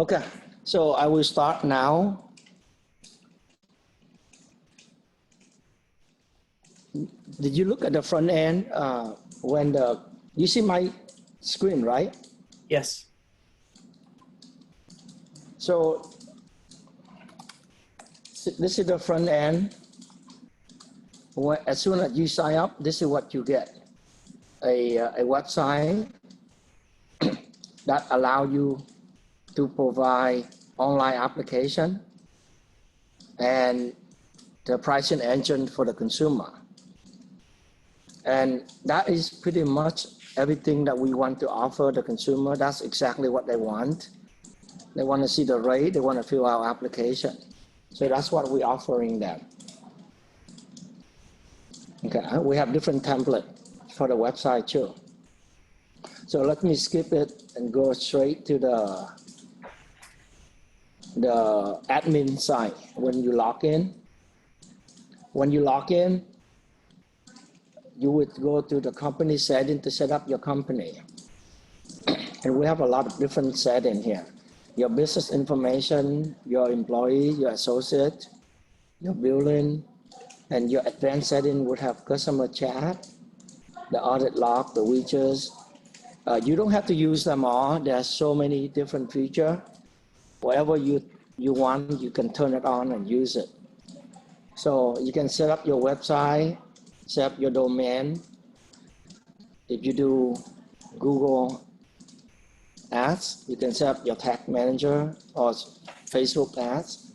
Okay, so I will start now. Did you look at the front end you see my screen, right? Yes. So this is the front end. As soon as you sign up, this is what you get. A website that allow you to provide online application and the pricing engine for the consumer. And that is pretty much everything that we want to offer the consumer. That's exactly what they want. They want to see the rate, they want to fill out application. So that's what we're offering them. Okay, we have different templates for the website too. So let me skip it and go straight to the admin side. When you log in, you would go to the company setting to set up your company. And we have a lot of different settings here. Your business information, your employee, your associate, your billing, and your advanced setting would have customer chat, the audit log, the widgets. You don't have to use them all. There are so many different features. Whatever you want, you can turn it on and use it. So you can set up your website, set up your domain. If you do Google Ads, you can set up your tag manager or Facebook ads.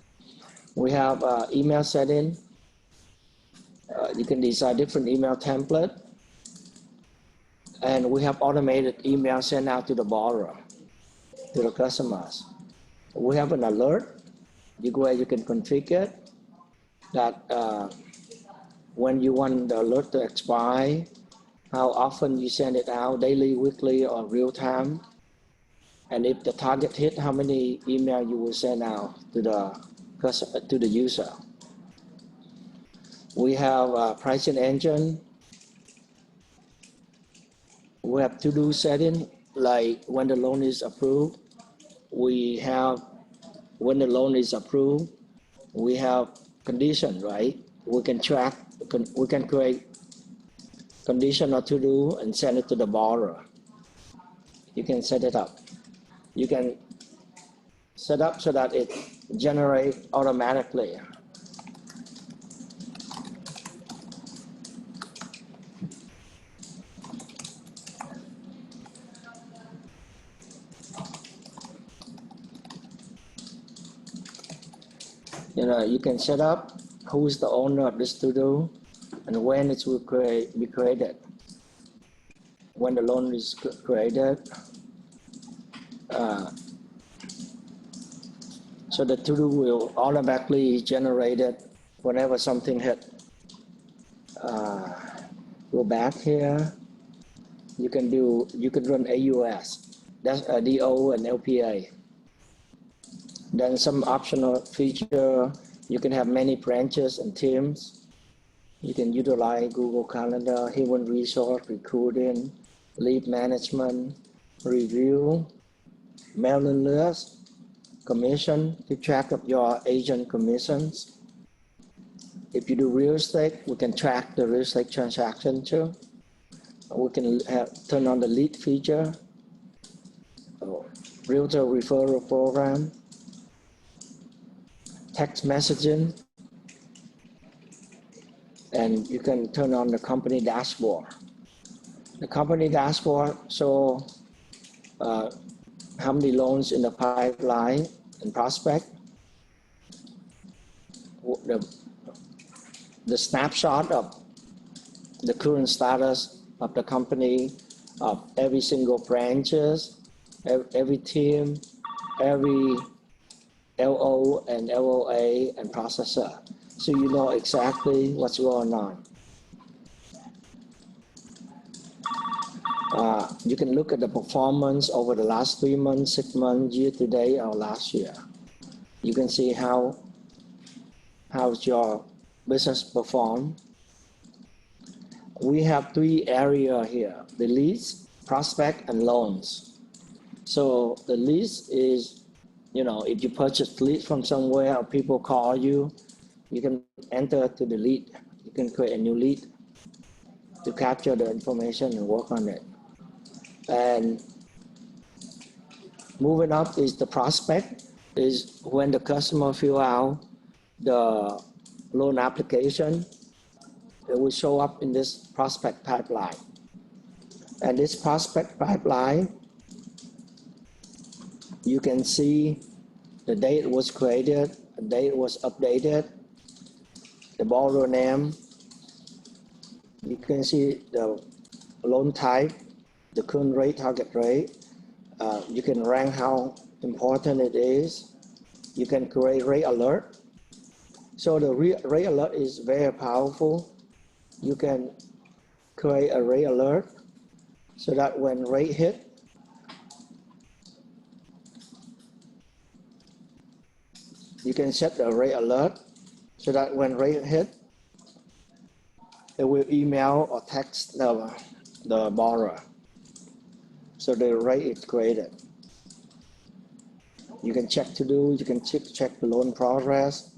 We have email setting. You can design different email template. And we have automated email sent out to the borrower, to the customers. We have an alert where you can configure that when you want the alert to expire, how often you send it out, daily, weekly, or real time. And if the target hit, how many email you will send out to the user. We have a pricing engine. We have to-do setting, like when the loan is approved. When the loan is approved, we have condition, right? We can create condition or to-do and send it to the borrower. You can set it up. You can set up so that it generates automatically. You can set up who is the owner of this to-do and when it will be created. When the loan is created, so the to-do will automatically generate it whenever something hit. Go back here. You can run AUS. That's a DO and LPA. Then some optional feature, you can have many branches and teams. You can utilize Google Calendar, human resource, recruiting, lead management, review, mailing list, commission, keep track of your agent commissions. If you do real estate, we can track the real estate transaction too. We can turn on the lead feature, realtor referral program, text messaging, and you can turn on the company dashboard. The company dashboard shows how many loans in the pipeline and prospect. The snapshot of the current status of the company, of every single branches, every team, every LO and LOA and processor. So you know exactly what's going on. You can look at the performance over the last 3 months, 6 months, year to date, or last year. You can see how's your business perform. We have 3 areas here: the leads, prospect, and loans. So the leads is if you purchase lead from somewhere or people call you, you can enter to the lead. You can create a new lead to capture the information and work on it. And moving up is the prospect, is when the customer fill out the loan application, it will show up in this prospect pipeline. And this prospect pipeline, you can see the date it was created, the date it was updated, the borrower name. You can see the loan type, the current rate, target rate. You can rank how important it is. You can create rate alert. So the rate alert is very powerful. You can create a rate alert so that when rate hit, you can set the rate alert so that when rate hit, it will email or text the borrower. So the rate is created. You can check to do, you can check the loan progress.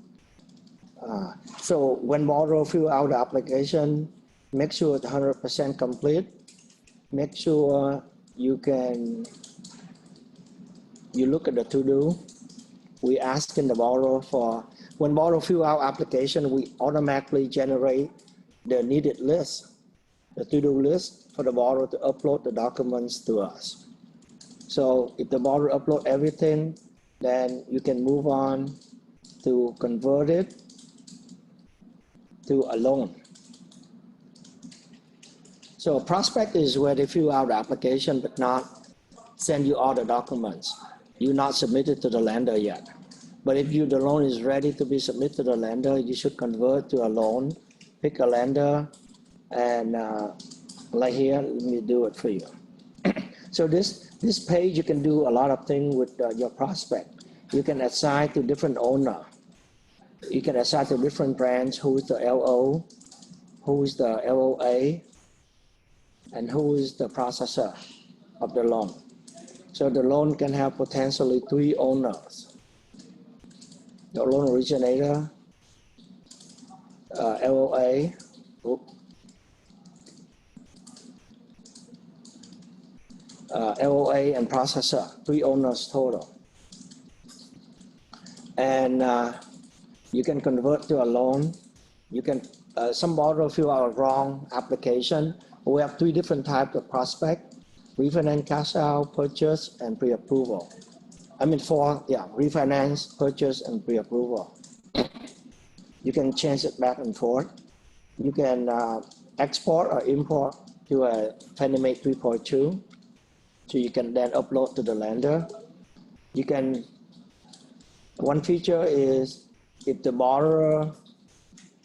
So when borrower fill out the application, make sure it's 100% complete. Make sure you look at the to-do. We ask in the borrower for, when borrower fill out application, we automatically generate the needed list, the to-do list for the borrower to upload the documents to us. So if the borrower upload everything, then you can move on to convert it to a loan. So prospect is where they fill out the application but not send you all the documents. You're not submitted to the lender yet. But if the loan is ready to be submitted to the lender, you should convert to a loan, pick a lender, and like here, let me do it for you. So this page, you can do a lot of things with your prospect. You can assign to different owner. You can assign to different brands who is the LO, who is the LOA, and who is the processor of the loan. So the loan can have potentially 3 owners. The loan originator, LOA, LOA and processor, 3 owners total. And you can convert to a loan. You can, some borrower fill out a wrong application. We have 3 different types of prospect: refinance, cash out, purchase, and pre-approval. I mean refinance, purchase, and pre-approval. You can change it back and forth. You can export or import to a Fannie Mae 3.2. So you can then upload to the lender. You can, one feature is if the borrower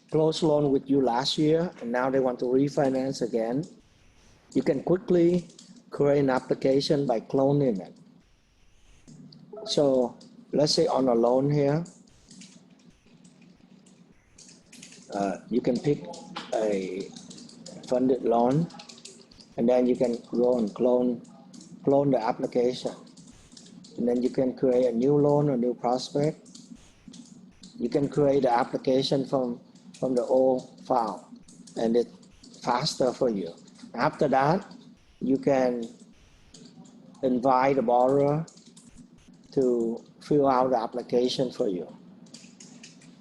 closed loan with you last year and now they want to refinance again, you can quickly create an application by cloning it. So let's say on a loan here, you can pick a funded loan, and then you can go and clone the application. And then you can create a new loan, a new prospect. You can create the application from the old file, and it's faster for you. After that, you can invite the borrower to fill out the application for you.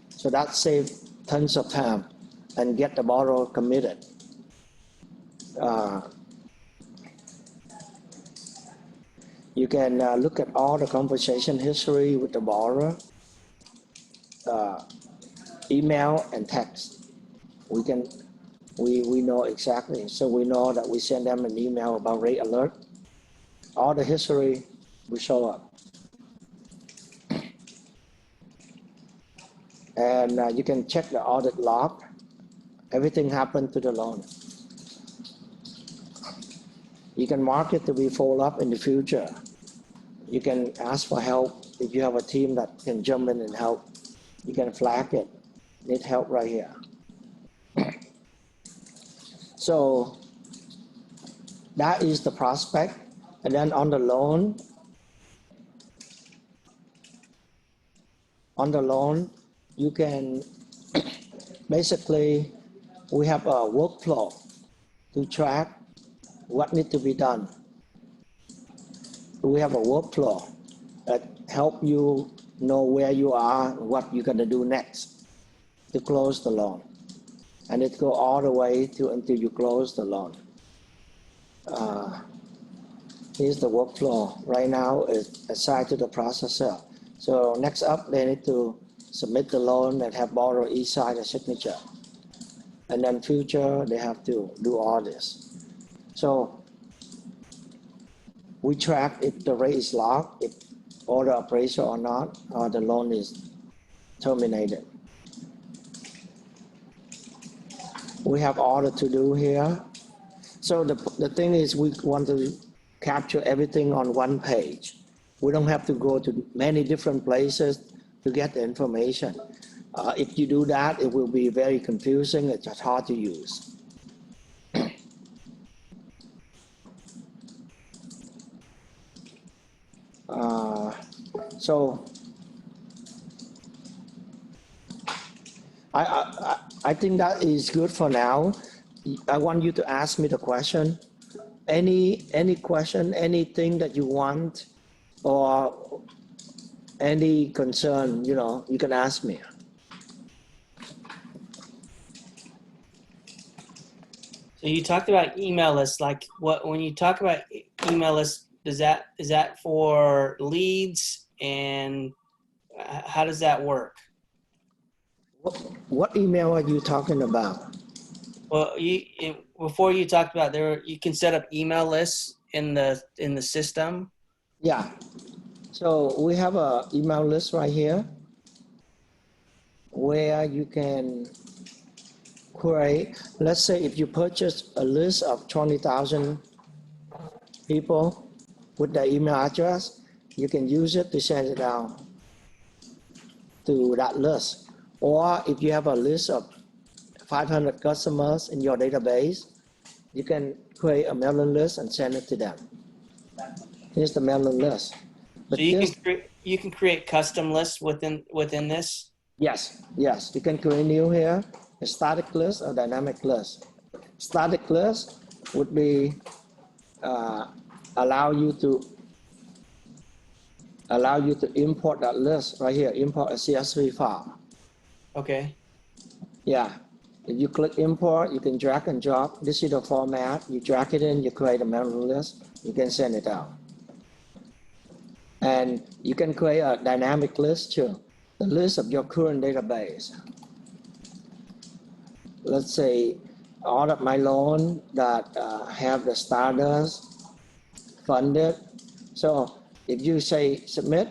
So that saves tons of time and get the borrower committed. You can look at all the conversation history with the borrower, email and text. We know exactly. So we know that we send them an email about rate alert. All the history will show up. And you can check the audit log. Everything happened to the loan. You can mark it to be followed up in the future. You can ask for help. If you have a team that can jump in and help, you can flag it. Need help right here. So that is the prospect. And then on the loan, on the loan, you can basically, we have a workflow to track what needs to be done. We have a workflow that help you know where you are, what you're going to do next to close the loan. And it go all the way to until you close the loan. Here's the workflow. Right now it's assigned to the processor. So next up, they need to submit the loan and have borrower e-sign a signature. And then future, they have to do all this. So we track if the rate is locked, if order appraisal or not, or the loan is terminated. We have order to do here. So the thing is, we want to capture everything on one page. We don't have to go to many different places to get the information. If you do that, it will be very confusing. It's hard to use. So I think that is good for now. I want you to ask me the question. Any question, anything that you want, or any concern, you can ask me. So you talked about email lists. Like when you talk about email lists, is that for leads, and how does that work? What email are you talking about? Well, before you talked about you can set up email lists in the system. Yeah. So we have an email list right here where you can create. Let's say if you purchase a list of 20,000 people with their email address, you can use it to send it out to that list. Or if you have a list of 500 customers in your database, you can create a mailing list and send it to them. Here's the mailing list. But so you can create custom lists within this? Yes. You can create new here, a static list or dynamic list. Static list would be allow you to import that list right here, import a CSV file. Okay. Yeah. If you click import, you can drag and drop. This is the format. You drag it in, you create a mailing list, you can send it out. And you can create a dynamic list too, the list of your current database. Let's say all of my loan that have the starters funded. So if you say submit,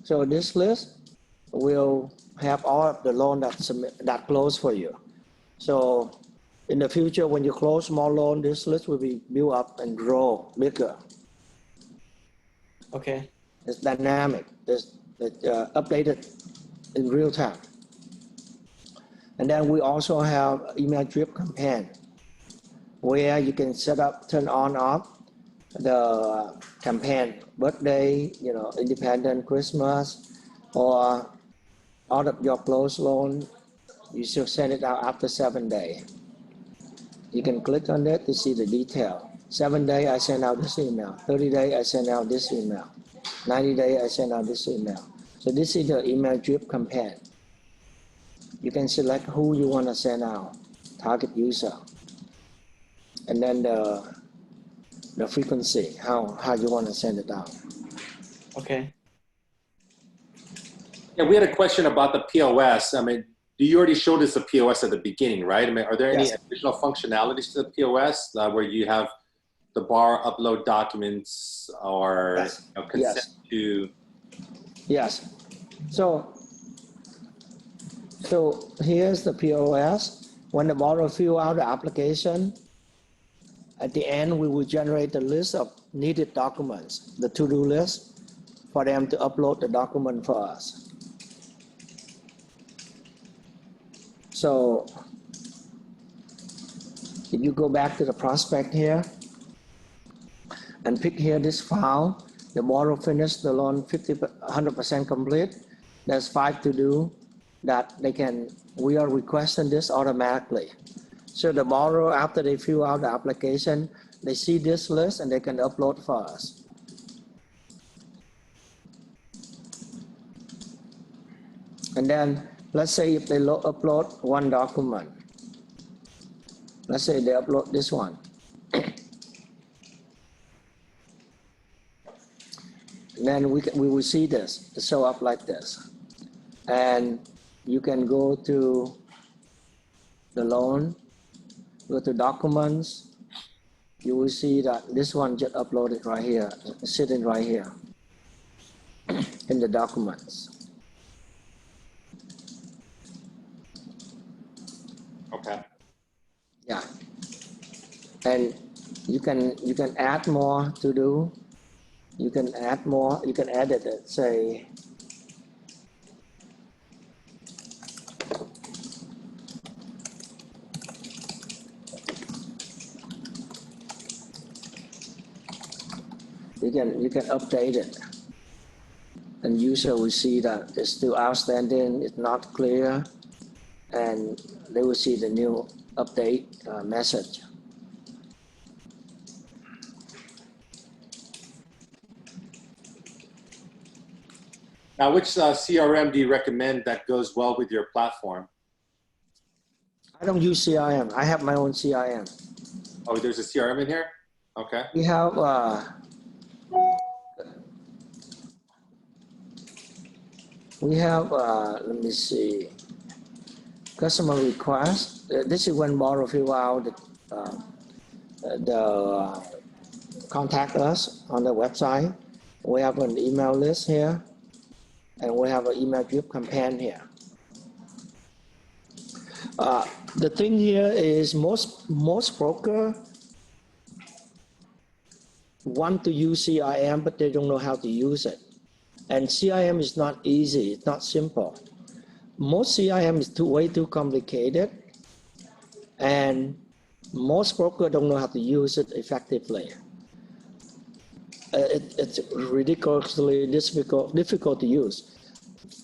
so this list will have all of the loan that close for you. So in the future, when you close more loan, this list will be built up and grow bigger. Okay. It's dynamic. It's updated in real time. And then we also have email drip campaign, where you can set up, turn on, off the campaign, birthday, independent, Christmas, or out of your closed loan, you should send it out after 7 days. You can click on that to see the detail. 7 days, I send out this email. 30 days, I send out this email. 90 days, I send out this email. So this is the email drip campaign. You can select who you want to send out, target user, and then the frequency, how you want to send it out. Okay. Yeah, we had a question about the POS. I mean, you already showed us the POS at the beginning, right? I mean, are there any additional functionalities to the POS where you have the bar upload documents or consent to? Yes. So here's the POS. When the borrower fill out the application, at the end, we will generate the list of needed documents, the to-do list, for them to upload the document for us. So if you go back to the prospect here and pick here this file, the borrower finished the loan 100% complete. There's 5 to do that we are requesting this automatically. So the borrower, after they fill out the application, they see this list and they can upload for us. And then let's say if they upload one document, let's say they upload this one. Then we will see this show up like this. And you can go to the loan, go to documents. You will see that this one just uploaded right here, sitting right here in the documents. Okay. Yeah. And you can add more to do. You can add more, you can edit it, say, you can update it. And user will see that it's still outstanding, it's not clear, and they will see the new update message. Now, which CRM do you recommend that goes well with your platform? I don't use CRM. I have my own CRM. Oh, there's a CRM in here? Okay. We have let me see, customer request. This is when borrower fill out the contact us on the website. We have an email list here, and we have an email drip campaign here. The thing here is most broker want to use CRM, but they don't know how to use it. And CRM is not easy, it's not simple. Most CRM is way too complicated, and most brokers don't know how to use it effectively. It's ridiculously difficult to use.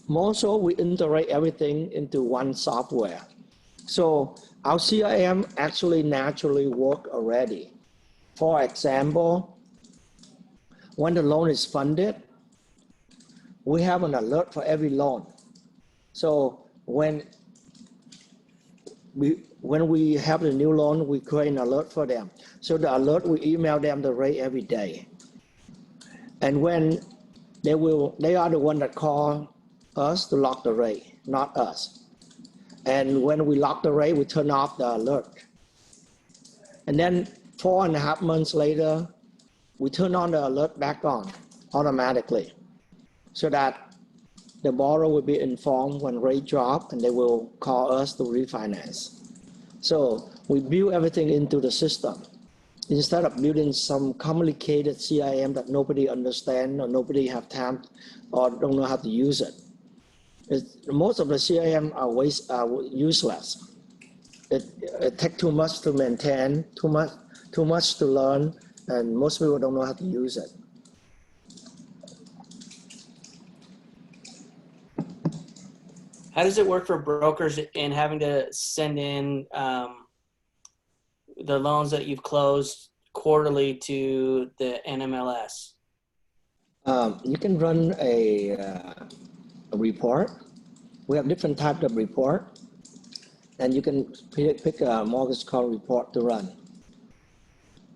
Moso, we integrate everything into one software. So our CRM actually naturally work already. For example, when the loan is funded, we have an alert for every loan. So when we have the new loan, we create an alert for them. So the alert, we email them the rate every day. And when they are the one that call us to lock the rate, not us. And when we lock the rate, we turn off the alert. And then 4.5 months later, we turn on the alert back on automatically, so that the borrower will be informed when rate drop and they will call us to refinance. So we build everything into the system instead of building some complicated CRM that nobody understands or nobody have time or don't know how to use it. Most of the CRM are useless. It takes too much to maintain, too much to learn, and most people don't know how to use it. How does it work for brokers in having to send in the loans that you've closed quarterly to the NMLS? You can run a report. We have different types of report, and you can pick a mortgage call report to run.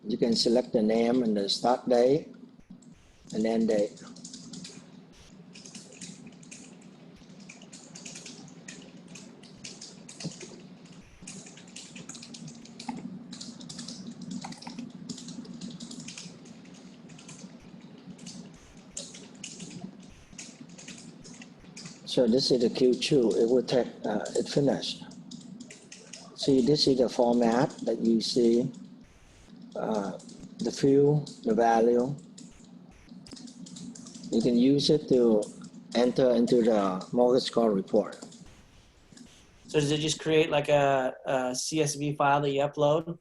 You can select the name and the start date and end date. So this is the Q2. It will take, it finished. See, this is the format that you see, the field, the value. You can use it to enter into the mortgage call report. So does it just create like a CSV file that you upload?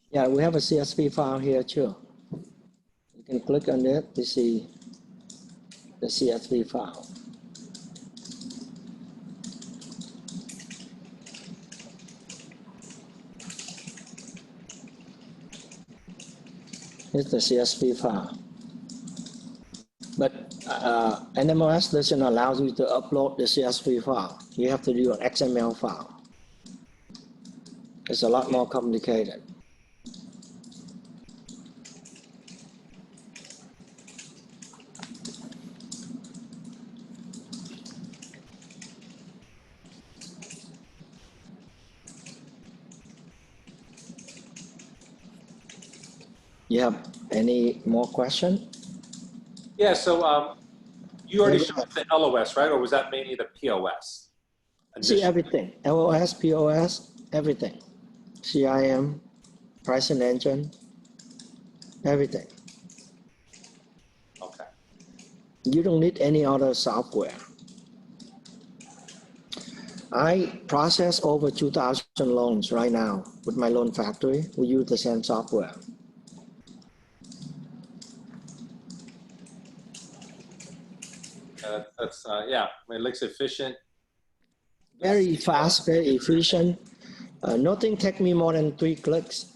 Yeah, we have a CSV file here too. You can click on it to see the CSV file. It's the CSV file. But NMOS doesn't allow you to upload the CSV file. You have to do an XML file. It's a lot more complicated. You have any more question? Yeah, so you already showed us the LOS, right? Or was that mainly the POS? See everything, LOS, POS, everything. CIM, pricing engine, everything. Okay. You don't need any other software. I process over 2,000 loans right now with my loan factory. We use the same software. Yeah, it looks efficient. Very fast, very efficient. Nothing takes me more than 3 clicks.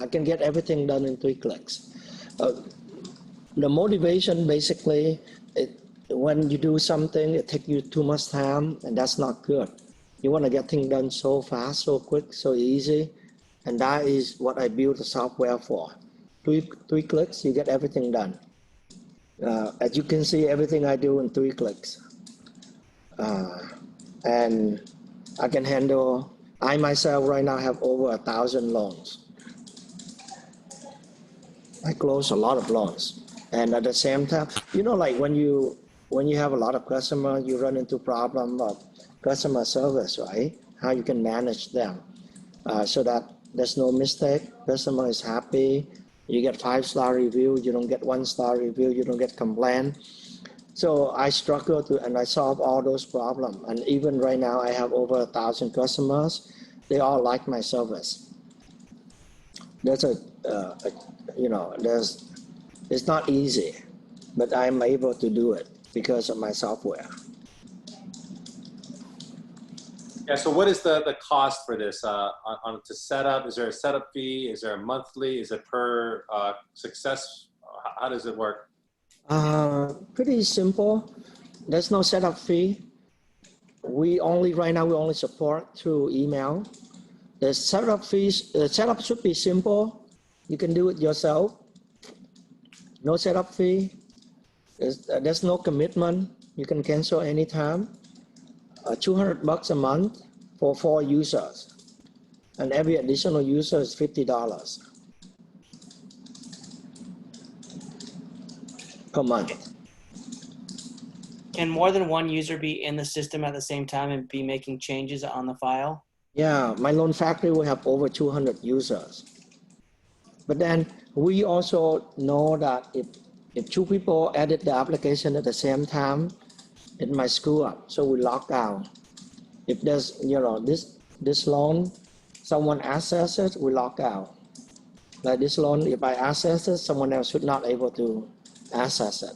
I can get everything done in 3 clicks. The motivation basically, when you do something, it takes you too much time, and that's not good. You want to get things done so fast, so quick, so easy, and that is what I built the software for. Three clicks, you get everything done. As you can see, everything I do in 3 clicks. And I can handle, I myself right now have over 1,000 loans. I close a lot of loans. And at the same time, you know, like when you have a lot of customers, you run into problem of customer service, right? How you can manage them so that there's no mistake, customer is happy, you get 5-star review, you don't get 1-star review, you don't get complaint. So I struggle to, and I solve all those problems. And even right now, I have over 1,000 customers. They all like my service. There's you know, it's not easy, but I'm able to do it because of my software. Yeah, so what is the cost for this to set up? Is there a setup fee? Is there a monthly? Is it per success? How does it work? Pretty simple. There's no setup fee. Right now we only support through email. The setup should be simple. You can do it yourself. No setup fee. There's no commitment. You can cancel anytime. $200 a month for 4 users. And every additional user is $50 per month. Can more than one user be in the system at the same time and be making changes on the file? Yeah, my loan factory will have over 200 users. But then we also know that if 2 people edit the application at the same time, it might screw up. So we lock down. If there's, you know, this loan, someone access it, we lock out. Like this loan, if I access it, someone else should not able to access it.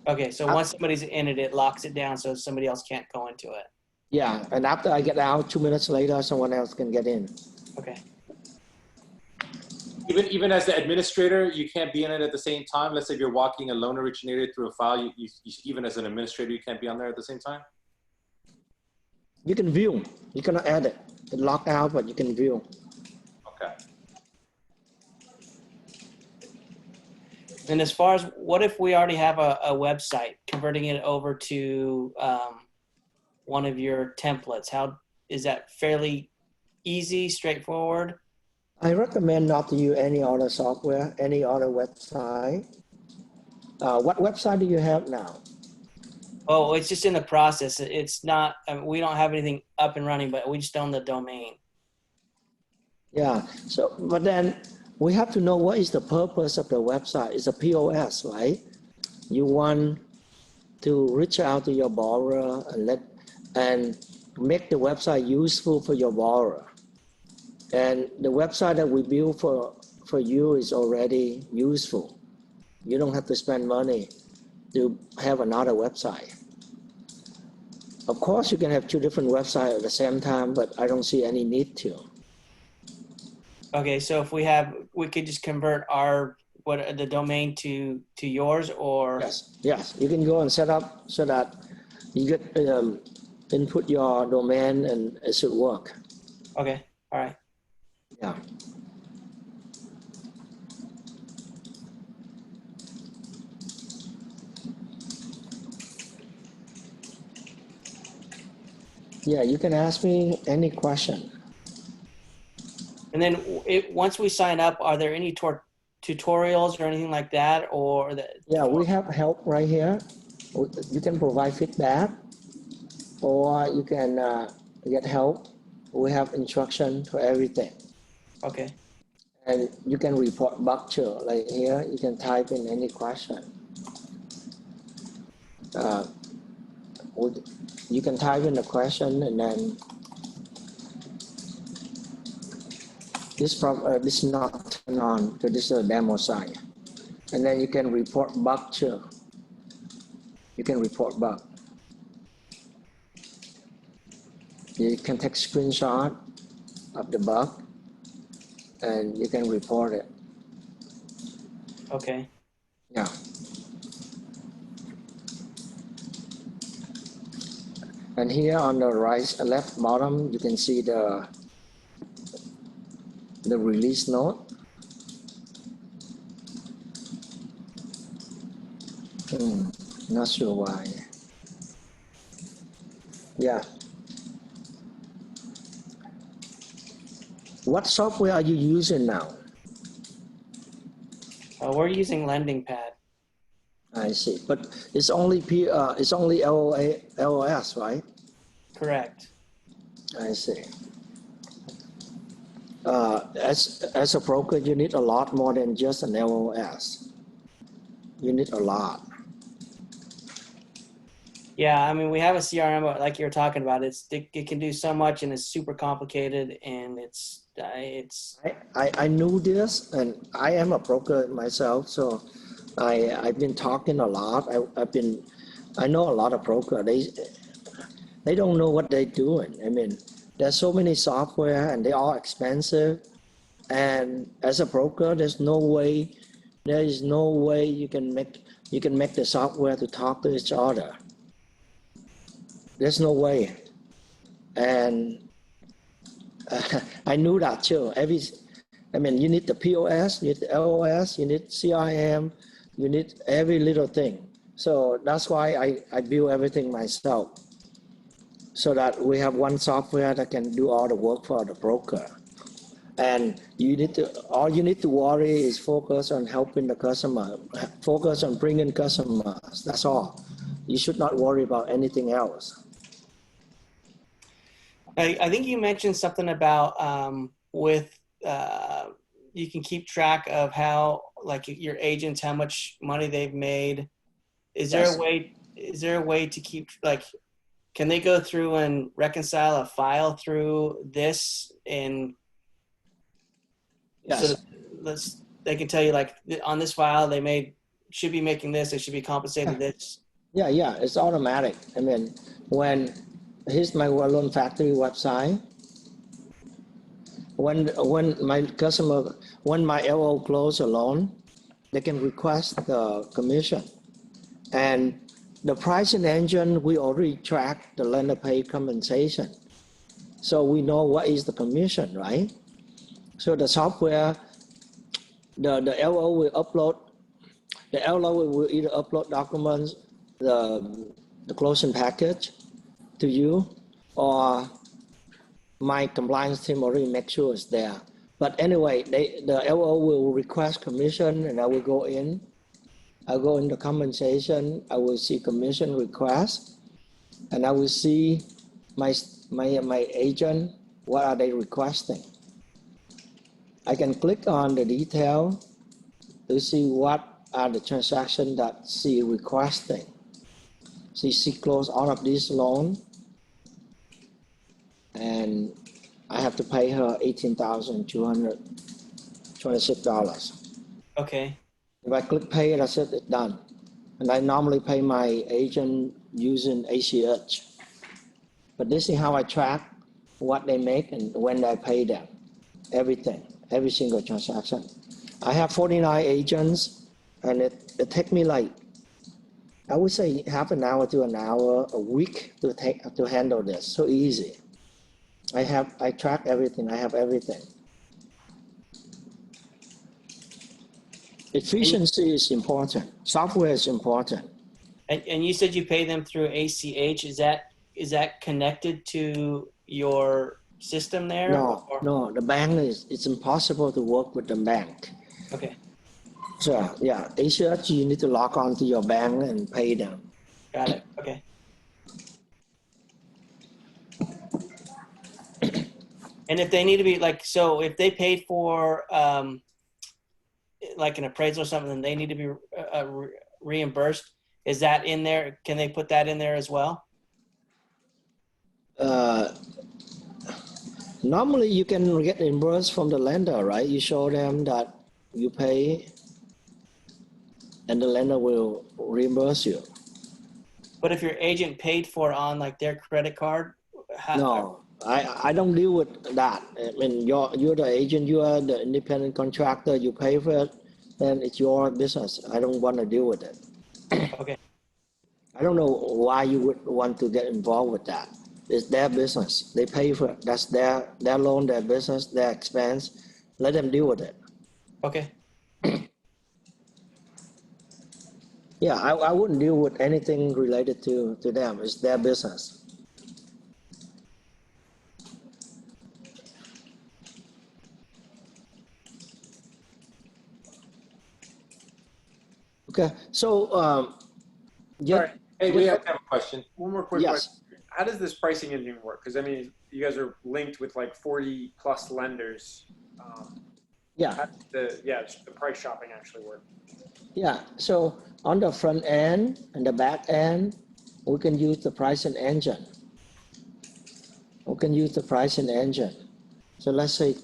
Okay, so once somebody's in it, it locks it down so somebody else can't go into it. Yeah, and after I get out, 2 minutes later, someone else can get in. Okay. Even as the administrator, you can't be in it at the same time. Let's say if you're walking a loan originator through a file, even as an administrator, you can't be on there at the same time? You can view. You cannot edit. It's locked out, but you can view. Okay. And as far as what if we already have a website, converting it over to one of your templates, how is that fairly easy, straightforward? I recommend not to use any other software, any other website. What website do you have now? Oh, it's just in the process. It's not, we don't have anything up and running, but we just own the domain. Yeah, so, but then we have to know what is the purpose of the website. It's a POS, right? You want to reach out to your borrower and make the website useful for your borrower. And the website that we build for you is already useful. You don't have to spend money to have another website. Of course, you can have 2 different websites at the same time, but I don't see any need to. Okay, so if we could just convert the domain to yours, or Yes, you can go and set up so that you get input your domain and it should work. okay, all right. Yeah. Yeah, you can ask me any question. And then once we sign up, are there any tutorials or anything like that, or that? Yeah, we have help right here. You can provide feedback, or you can get help. We have instruction for everything. Okay. And you can report bug too. Like here, you can type in any question. You can type in the question, and then this is not turned on, so this is a demo site. And then you can report bug too. You can report bug. You can take screenshot of the bug, and you can report it. Okay. Yeah. And here on the left bottom, you can see the release note. Not sure why. Yeah. What software are you using now? We're using Lending Pad. I see, but it's only LOS, right? Correct. I see. As a broker, you need a lot more than just an LOS. You need a lot. Yeah, I mean, we have a CRM, but like you were talking about, it can do so much, and it's super complicated, and it's. I knew this, and I am a broker myself, so I've been talking a lot. I know a lot of brokers. They don't know what they're doing. I mean, there's so many software, and they're all expensive. And as a broker, there is no way you can make the software to talk to each other. There's no way. And I knew that too. You need the POS, you need the LOS, you need CRM, you need every little thing. So that's why I build everything myself, so that we have one software that can do all the work for the broker. And all you need to worry is focus on helping the customer, focus on bringing customers. That's all. You should not worry about anything else. I think you mentioned something about you can keep track of how, like, your agents, how much money they've made. Is there Yes. a way to keep, like, can they go through and reconcile a file through this, and Yes. so they can tell you, like, on this file should be making this, they should be compensated this. Yeah, it's automatic. I mean, here's my Loan Factory website. When my LO close a loan, they can request the commission. And the pricing engine, we already track the lender pay compensation. So we know what is the commission, right? So the software, the LO will upload, the LO will either upload documents, the closing package to you, or my compliance team already make sure it's there. But anyway, the LO will request commission, and I will go in. I go into compensation. I will see commission request, and I will see my agent, what are they requesting. I can click on the detail to see what are the transactions that she requesting. She closed all of these loans, and I have to pay her $18,226. Okay. If I click pay, that's it, it's done. And I normally pay my agent using ACH. But this is how I track what they make and when I pay them. Everything. every single transaction. I have 49 agents, and it takes me like, I would say half an hour to an hour a week to handle this. So easy. I track everything. I have everything. Efficiency is important. Software is important. And you said you pay them through ACH. Is that connected to your system there? No, no, the bank it's impossible to work with the bank. Okay, So yeah, ACH, you need to log on to your bank and pay them. got it. Okay. And if they need to be like, so if they paid for like an appraisal or something, then they need to be reimbursed. Is that in there? Can they put that in there as well? Normally, you can get reimbursed from the lender, right? You show them that you pay, and the lender will reimburse you. But if your agent paid for it on like their credit card, No, I don't deal with that. I mean, you're the agent, you are the independent contractor, you pay for it, then it's your business. I don't want to deal with it. Okay. I don't know why you would want to get involved with that. It's their business. They pay for it. That's their loan, their business, their expense. Let them deal with it. Okay. Yeah, I wouldn't deal with anything related to them. It's their business. Okay, so Sorry. Hey, we have a question. One more quick yes. question. How does this pricing engine work? Because I mean, you guys are linked with like 40 plus lenders. Yeah. How does the price shopping actually work? Yeah, so on the front end and the back end, we can use the pricing engine. We can use the pricing engine. So let's say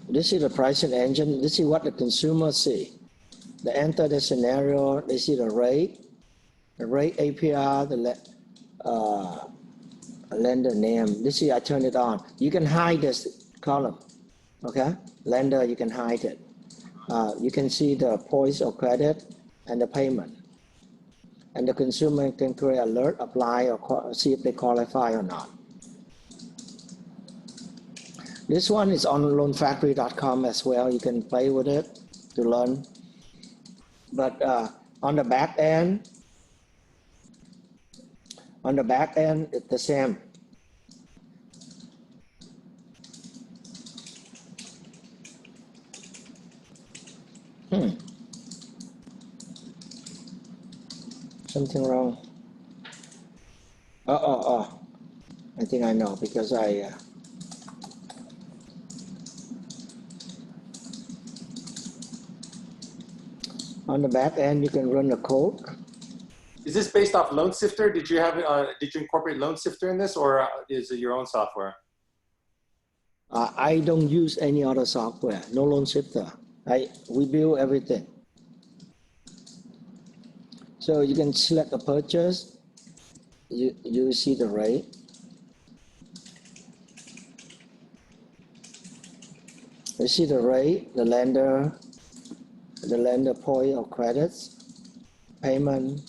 this is the pricing engine. This is what the consumer see. They enter the scenario, they see the rate APR, the lender name. This is I turn it on. You can hide this column, okay? Lender, you can hide it. You can see the points of credit and the payment. And the consumer can create alert, apply, or see if they qualify or not. This one is on loanfactory.com as well. You can play with it to learn. But on the back end, it's the same. Something wrong. I think I know because on the back end, you can run the code. Is this based off Loan Sifter? Did you incorporate Loan Sifter in this, or is it your own software? I don't use any other software. No loan shifter. We build everything. So you can select a purchase. You see the rate. You see the rate, the lender point of credits, payment,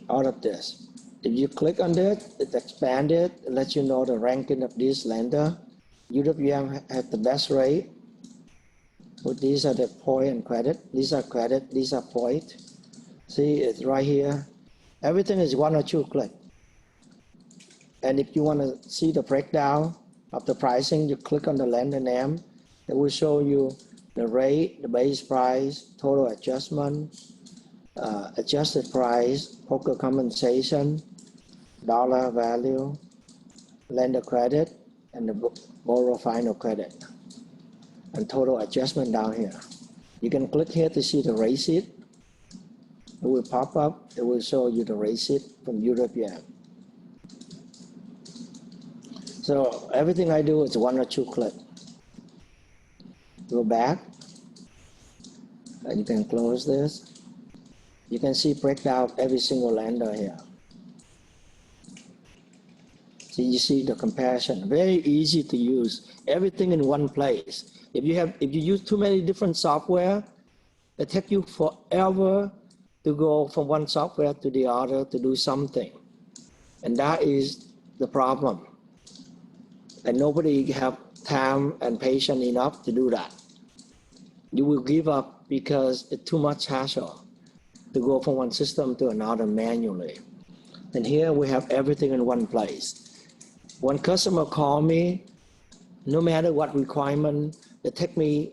all of this. If you click on this, it expanded, it lets you know the ranking of this lender. UWM has the best rate. So these are the point and credit. These are credit, these are point. See, it's right here. Everything is 1 or 2 clicks. And if you want to see the breakdown of the pricing, you click on the lender name. It will show you the rate, the base price, total adjustment, adjusted price, broker compensation, dollar value, lender credit, and the borrower final credit, and total adjustment down here. You can click here to see the rate sheet. It will pop up. It will show you the rate sheet from UWM. So everything I do is 1 or 2 clicks. Go back, and you can close this. You can see breakdown every single lender here. So you see the comparison, very easy to use, everything in one place. If you use too many different software, it takes you forever to go from one software to the other to do something. And that is the problem. And nobody have time and patience enough to do that. You will give up because it's too much hassle to go from one system to another manually. And here we have everything in one place. When customer call me, no matter what requirement, it take me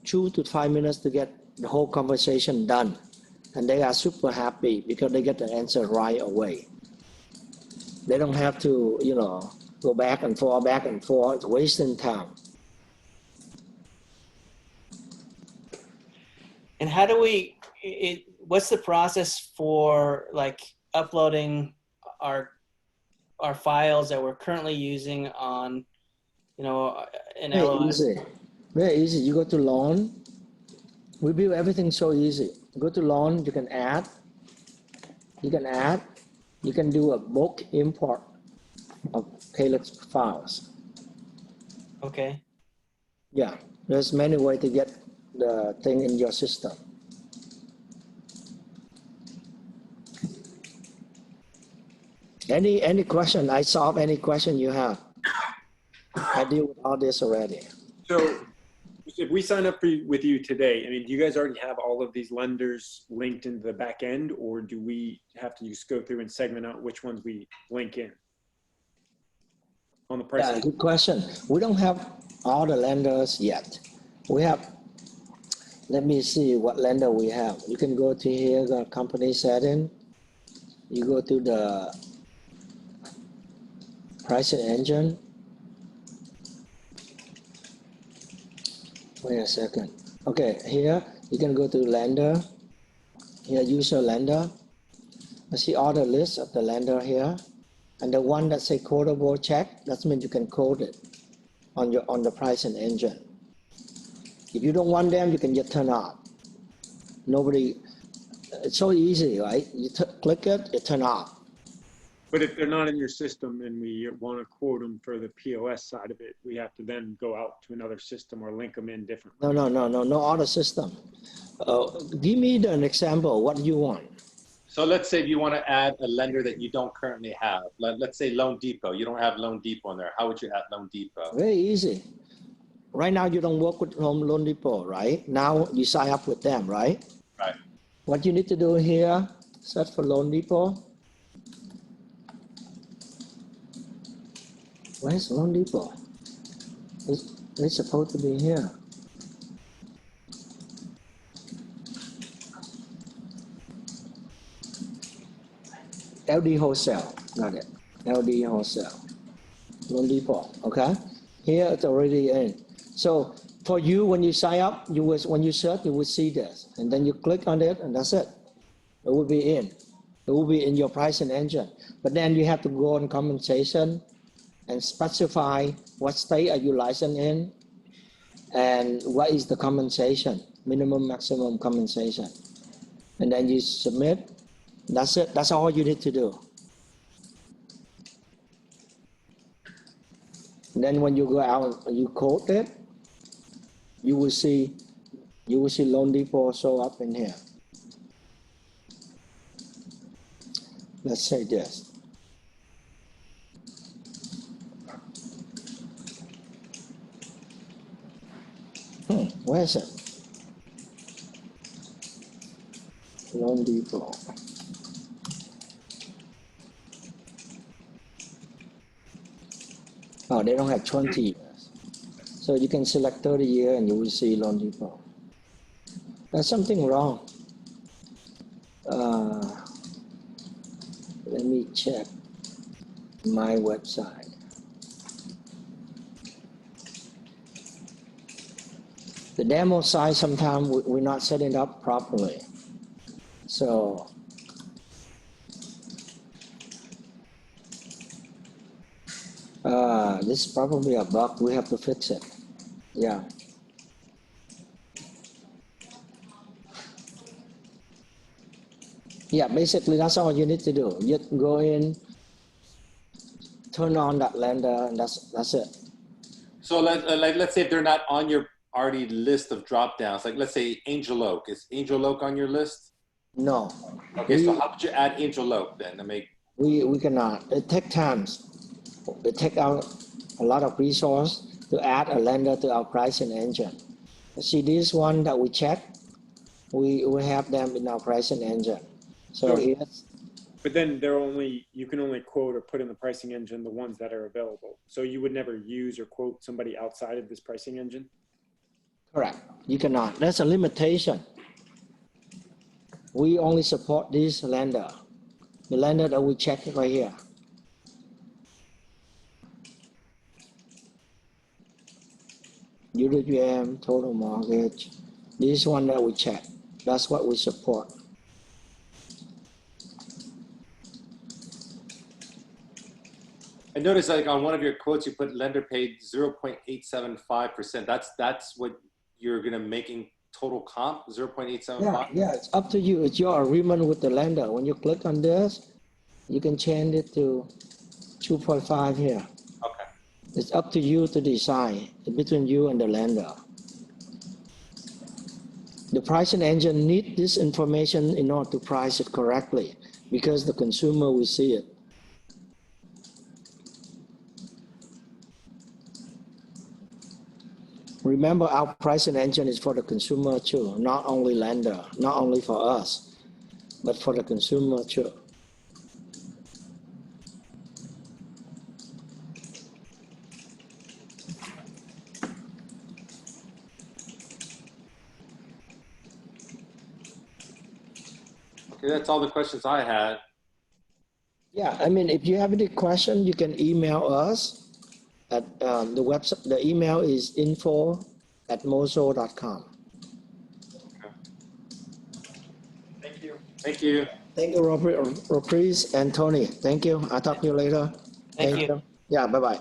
2 to 5 minutes to get the whole conversation done. And they are super happy because they get the answer right away. They don't have to, go back and forth, wasting time. And how do what's the process for like uploading our files that we're currently using on, an Very LOS? easy. Very easy. You go to loan. We build everything so easy. Go to loan, you can add. You can do a bulk import of Calyx files. Okay. Yeah, there's many ways to get the thing in your system. Any question? I solve any question you have. I deal with all this already. So if we sign up with you today, I mean, do you guys already have all of these lenders linked into the back end, or do we have to just go through and segment out which ones we link in on the price? Yeah, good question. We don't have all the lenders yet. We have, let me see what lender we have. You can go to here, the company setting. You go to the pricing engine. Wait a second. Okay, here you can go to lender. Here, user lender. I see all the list of the lender here. And the one that say codable check, that means you can code it on the pricing engine. If you don't want them, you can just turn off. It's so easy, right? You click it, it turn off. But if they're not in your system and we want to quote them for the POS side of it, we have to then go out to another system or link them in differently. No other system. Give me an example, what you want. So let's say if you want to add a lender that you don't currently have, let's say Loan Depot, you don't have Loan Depot in there. How would you add Loan Depot? Very easy. Right now you don't work with Home Loan Depot, right? Now you sign up with them, right? Right. What you need to do here, search for Loan Depot. Where's Loan Depot? It's supposed to be here. LD Wholesale, got it. LD Wholesale. Loan Depot, okay? Here it's already in. So for you, when you sign up, when you search, you will see this. And then you click on it and that's it. It will be in. It will be in your pricing engine. But then you have to go on compensation and specify what state are you licensed in and what is the compensation, minimum, maximum compensation. And then you submit. That's it. That's all you need to do. And then when you go out and you quote it, you will see Loan Depot show up in here. Let's say this. Where is it? Loan Depot. Oh, they don't have 20 years. So you can select 30 years and you will see Loan Depot. There's something wrong. Let me check my website. The demo site, sometimes we're not setting it up properly. So this is probably a bug. We have to fix it. Yeah. Yeah, basically that's all you need to do. You go in, turn on that lender, and that's it. So let's say if they're not on your already list of drop downs, like let's say Angel Oak. Is Angel Oak on your list? No. Okay, so how would you add Angel Oak then to make? We cannot. It takes time. It takes out a lot of resource to add a lender to our pricing engine. See this one that we check, we have them in our pricing engine. So here's, But then you can only quote or put in the pricing engine the ones that are available. So you would never use or quote somebody outside of this pricing engine? correct. You cannot. That's a limitation. We only support this lender. The lender that we check right here. UWM, total mortgage. This one that we check. That's what we support. I noticed like on one of your quotes, you put lender paid 0.875%. That's what you're gonna making total comp, 0.875? Yeah, it's up to you. It's your agreement with the lender. When you click on this, you can change it to 2.5 here. Okay. It's up to you to decide between you and the lender. The pricing engine needs this information in order to price it correctly because the consumer will see it. Remember, our pricing engine is for the consumer too, not only lender, not only for us, but for the consumer too. Okay, that's all the questions I had. Yeah, I mean, if you have any question, you can email us at the website. The email is info@moso.com. Okay. Thank you. Thank you. Thank you, Robert, and Tony. Thank you. I'll talk to you later. Thank you. Yeah, bye-bye.